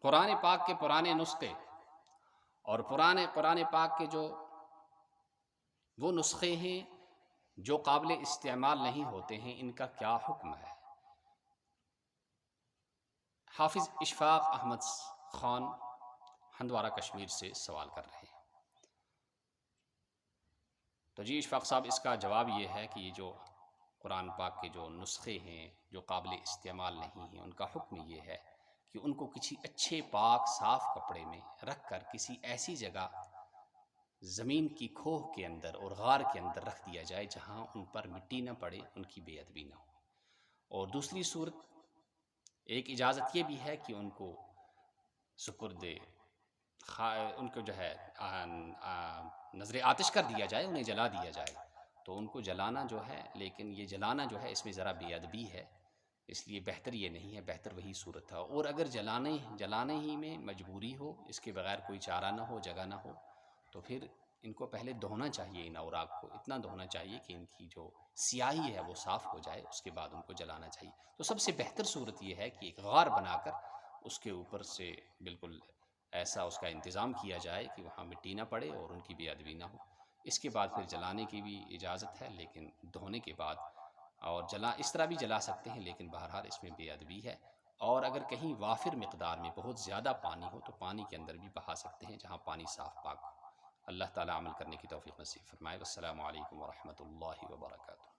قرآن پاک کے پرانے نسخے اور پرانے قرآن پاک کے جو وہ نسخے ہیں جو قابل استعمال نہیں ہوتے ہیں، ان کا کیا حکم ہے؟ حافظ اشفاق احمد خان ہندوارہ کشمیر سے سوال کر رہے ہیں۔ تو جی اشفاق صاحب، اس کا جواب یہ ہے کہ یہ جو قرآن پاک کے جو نسخے ہیں جو قابل استعمال نہیں ہیں، ان کا حکم یہ ہے کہ ان کو کسی اچھے پاک صاف کپڑے میں رکھ کر کسی ایسی جگہ زمین کی کھوہ کے اندر اور غار کے اندر رکھ دیا جائے جہاں ان پر مٹی نہ پڑے، ان کی بے ادبی نہ ہو۔ اور دوسری صورت، ایک اجازت یہ بھی ہے کہ ان کو سپرد ان کو جو ہے نظر آتش کر دیا جائے، انہیں جلا دیا جائے۔ تو ان کو جلانا جو ہے، لیکن یہ جلانا جو ہے اس میں ذرا بے ادبی ہے، اس لیے بہتر یہ نہیں ہے، بہتر وہی صورت ہے۔ اور اگر جلانے ہی میں مجبوری ہو، اس کے بغیر کوئی چارہ نہ ہو، جگہ نہ ہو، تو پھر ان کو پہلے دھونا چاہیے، ان اوراق کو اتنا دھونا چاہیے کہ ان کی جو سیاہی ہے وہ صاف ہو جائے، اس کے بعد ان کو جلانا چاہیے۔ تو سب سے بہتر صورت یہ ہے کہ ایک غار بنا کر اس کے اوپر سے بالکل ایسا اس کا انتظام کیا جائے کہ وہاں مٹی نہ پڑے اور ان کی بے ادبی نہ ہو۔ اس کے بعد پھر جلانے کی بھی اجازت ہے، لیکن دھونے کے بعد۔ اور اس طرح بھی جلا سکتے ہیں، لیکن بہرحال اس میں بے ادبی ہے۔ اور اگر کہیں وافر مقدار میں بہت زیادہ پانی ہو تو پانی کے اندر بھی بہا سکتے ہیں، جہاں پانی صاف پاک ہو۔ اللہ تعالیٰ عمل کرنے کی توفیق نصیب فرمائے۔ والسلام علیکم ورحمۃ اللہ وبرکاتہ۔